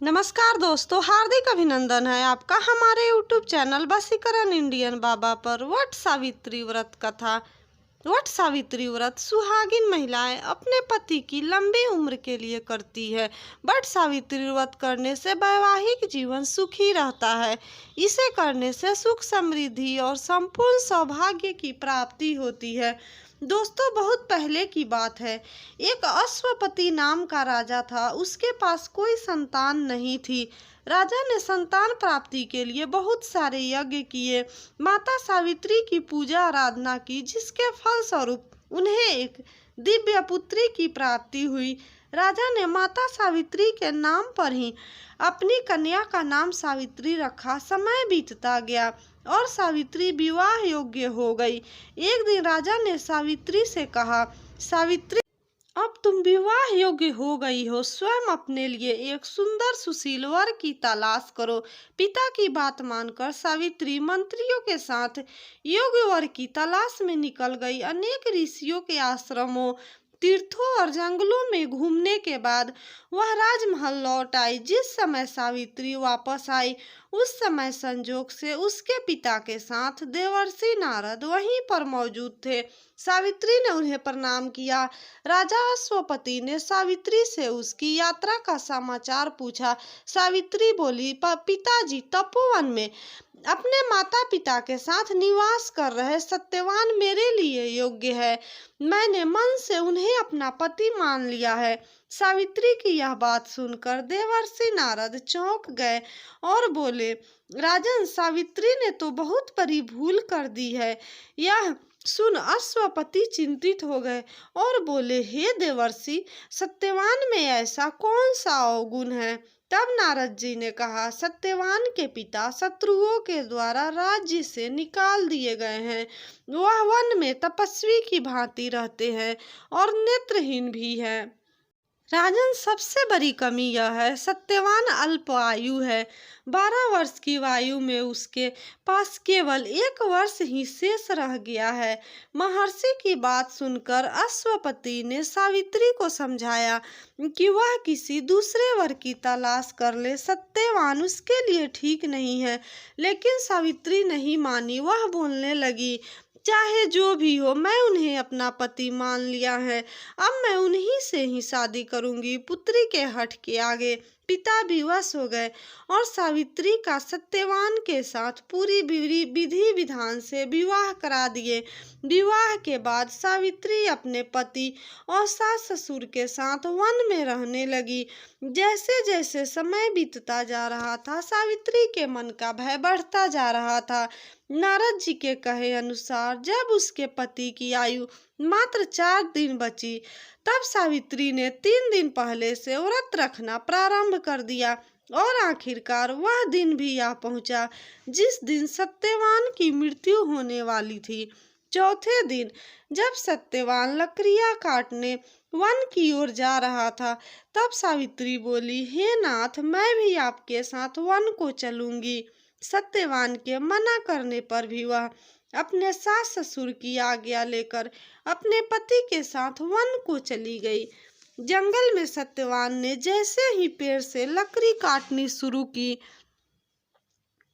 नमस्कार दोस्तों, हार्दिक अभिनंदन है आपका हमारे YouTube चैनल वशीकरण इंडियन बाबा पर। वट सावित्री व्रत कथा। वट सावित्री व्रत सुहागिन महिलाएं अपने पति की लंबी उम्र के लिए करती है। वट सावित्री व्रत करने से वैवाहिक जीवन सुखी रहता है। इसे करने से सुख, समृद्धि और संपूर्ण सौभाग्य की प्राप्ति होती है। दोस्तों, बहुत पहले की बात है। एक अश्वपति नाम का राजा था। उसके पास कोई संतान नहीं थी। राजा ने संतान प्राप्ति के लिए बहुत सारे यज्ञ किए, माता सावित्री की पूजा आराधना की, जिसके फलस्वरूप उन्हें एक दिव्य पुत्री की प्राप्ति हुई। राजा ने माता सावित्री के नाम पर ही अपनी कन्या का नाम सावित्री रखा। समय बीतता गया और सावित्री विवाह योग्य हो गई। एक दिन राजा ने सावित्री से कहा, सावित्री, अब तुम विवाह योग्य हो गई हो, स्वयं अपने लिए एक सुंदर सुशील वर की तलाश करो। पिता की बात मानकर सावित्री मंत्रियों के साथ योग्य वर की तलाश में निकल गई। अनेक ऋषियों के आश्रमों, तीर्थों और जंगलों में घूमने के बाद वह राजमहल लौट आई। जिस समय सावित्री वापस आई, उस समय संजोग से उसके पिता के साथ देवर्षि नारद वहीं पर मौजूद थे। सावित्री ने उन्हें प्रणाम किया। राजा अश्वपति ने सावित्री से उसकी यात्रा का समाचार पूछा। सावित्री बोली, पिताजी तपोवन में अपने माता पिता के साथ निवास कर रहे सत्यवान मेरे लिए योग्य है। मैंने मन से उन्हें अपना पति मान लिया है। सावित्री की यह बात सुनकर देवर्षि नारद चौंक गए और बोले, राजन, सावित्री ने तो बहुत बड़ी भूल कर दी है। यह सुन अश्वपति चिंतित हो गए और बोले, हे देवर्षि, सत्यवान में ऐसा कौन सा अवगुण है? तब नारद जी ने कहा, सत्यवान के पिता शत्रुओं के द्वारा राज्य से निकाल दिए गए हैं। वह वन में तपस्वी की भांति रहते हैं और नेत्रहीन भी है। राजन, सबसे बड़ी कमी यह है, सत्यवान अल्प आयु है। 12 वर्ष की आयु में उसके पास केवल 1 वर्ष ही शेष रह गया है। महर्षि की बात सुनकर अश्वपति ने सावित्री को समझाया कि वह किसी दूसरे वर की तलाश कर ले। सत्यवान उसके लिए ठीक नहीं है। लेकिन सावित्री नहीं मानी। वह बोलने लगी, चाहे जो भी हो, मैं उन्हें अपना पति मान लिया है। अब मैं उन्हीं से ही शादी करूंगी। पुत्री के हठ के आगे पिता भी वश हो गए और सावित्री का सत्यवान के साथ पूरी विधि विधान से विवाह करा दिए। विवाह के बाद सावित्री अपने पति और सास ससुर के साथ वन में रहने लगी। जैसे जैसे समय बीतता जा रहा था, सावित्री के मन का भय बढ़ता जा रहा था। नारद जी के कहे अनुसार जब उसके पति की आयु मात्र 4 दिन बची, तब सावित्री ने 3 दिन पहले से व्रत रखना प्रारंभ कर दिया और आखिरकार वह दिन भी आ पहुंचा जिस दिन सत्यवान की मृत्यु होने वाली थी। चौथे दिन जब सत्यवान लकड़ियां काटने वन की ओर जा रहा था, तब सावित्री बोली, हे नाथ, मैं भी आपके साथ वन को चलूंगी। सत्यवान के मना करने पर भी वह अपने सास ससुर की आज्ञा लेकर अपने पति के साथ वन को चली गई। जंगल में सत्यवान ने जैसे ही पेड़ से लकड़ी काटनी शुरू की,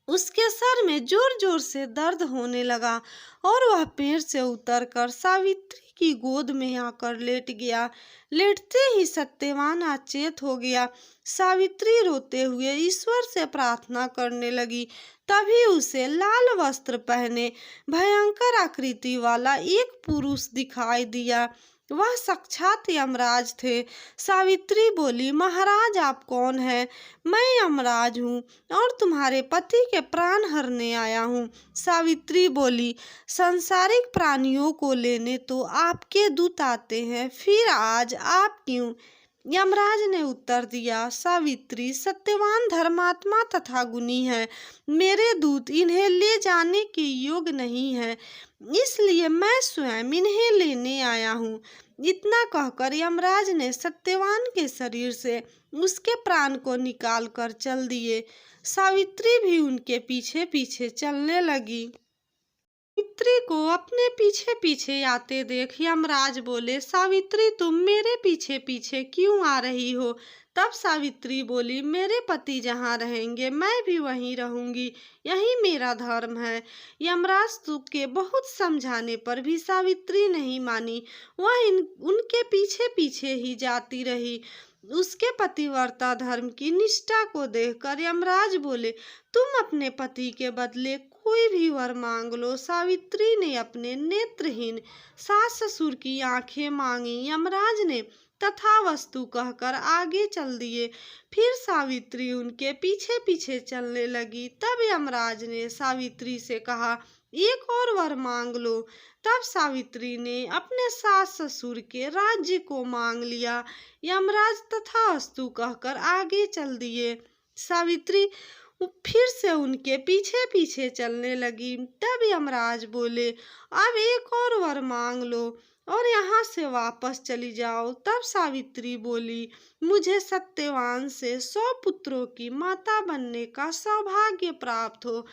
उसके सर में जोर जोर से दर्द होने लगा और वह पेड़ से उतरकर सावित्री की गोद में आकर लेट गया। लेटते ही सत्यवान अचेत हो गया। सावित्री रोते हुए ईश्वर से प्रार्थना करने लगी। तभी उसे लाल वस्त्र पहने भयंकर आकृति वाला एक पुरुष दिखाई दिया। वह साक्षात यमराज थे। सावित्री बोली, महाराज, आप कौन हैं? मैं यमराज हूँ और तुम्हारे पति के प्राण हरने आया हूँ। सावित्री बोली, सांसारिक प्राणियों को लेने तो आपके दूत आते हैं, फिर आज आप क्यों? यमराज ने उत्तर दिया, सावित्री, सत्यवान धर्मात्मा तथा गुणी है। मेरे दूत इन्हें ले जाने के योग्य नहीं है, इसलिए मैं स्वयं इन्हें लेने आया हूँ। इतना कहकर यमराज ने सत्यवान के शरीर से उसके प्राण को निकाल कर चल दिए। सावित्री भी उनके पीछे पीछे चलने लगी। सावित्री को अपने पीछे पीछे आते देख यमराज बोले, सावित्री तुम मेरे पीछे पीछे क्यों आ रही हो? तब सावित्री बोली, मेरे पति जहाँ रहेंगे मैं भी वहीं रहूंगी, यही मेरा धर्म है। यमराज के बहुत समझाने पर भी सावित्री नहीं मानी, वह उनके पीछे पीछे ही जाती रही। उसके पतिव्रता धर्म की निष्ठा को देखकर यमराज बोले, तुम अपने पति के बदले कोई भी वर मांग लो। सावित्री ने अपने नेत्रहीन सास ससुर की आंखें मांगी। यमराज ने तथावस्तु कहकर आगे चल दिए। फिर सावित्री उनके पीछे पीछे चलने लगी। तब यमराज ने सावित्री से कहा, एक और वर मांग लो। तब सावित्री ने अपने सास ससुर के राज्य को मांग लिया। यमराज तथास्तु कहकर आगे चल दिए। सावित्री फिर से उनके पीछे पीछे चलने लगी। तब यमराज बोले, अब एक और वर मांग लो और यहाँ से वापस चली जाओ। तब सावित्री बोली, मुझे सत्यवान से 100 पुत्रों की माता बनने का सौभाग्य प्राप्त हो।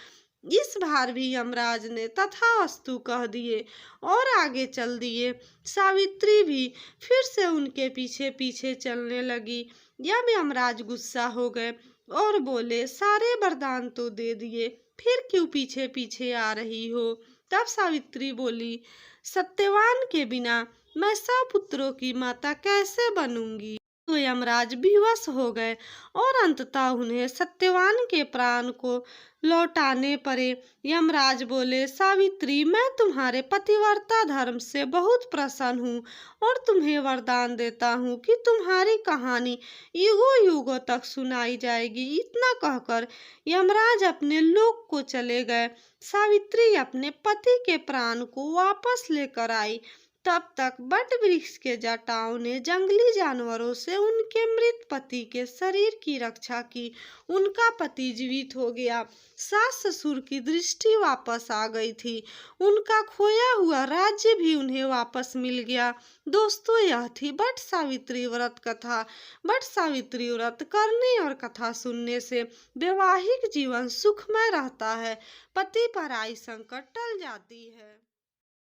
इस बार भी यमराज ने तथास्तु कह दिए और आगे चल दिए। सावित्री भी फिर से उनके पीछे पीछे चलने लगी। जब यमराज गुस्सा हो गए और बोले, सारे वरदान तो दे दिए, फिर क्यों पीछे पीछे आ रही हो? तब सावित्री बोली, सत्यवान के बिना मैं 100 पुत्रों की माता कैसे बनूंगी? तो यमराज विवश हो गए और अंततः उन्हें सत्यवान के प्राण को लौटाने पड़े। यमराज बोले, सावित्री मैं तुम्हारे पतिव्रता धर्म से बहुत प्रसन्न हूँ और तुम्हें वरदान देता हूँ कि तुम्हारी कहानी युगों युगों तक सुनाई जाएगी। इतना कहकर यमराज अपने लोक को चले गए। सावित्री अपने पति के प्राण को वापस लेकर आई। तब तक बट वृक्ष के जटाओं ने जंगली जानवरों से उनके मृत पति के शरीर की रक्षा की। उनका पति जीवित हो गया। सास ससुर की दृष्टि वापस आ गई थी। उनका खोया हुआ राज्य भी उन्हें वापस मिल गया। दोस्तों, यह थी बट सावित्री व्रत कथा। बट सावित्री व्रत करने और कथा सुनने से वैवाहिक जीवन सुखमय रहता है, पति पर आई संकट टल जाती है।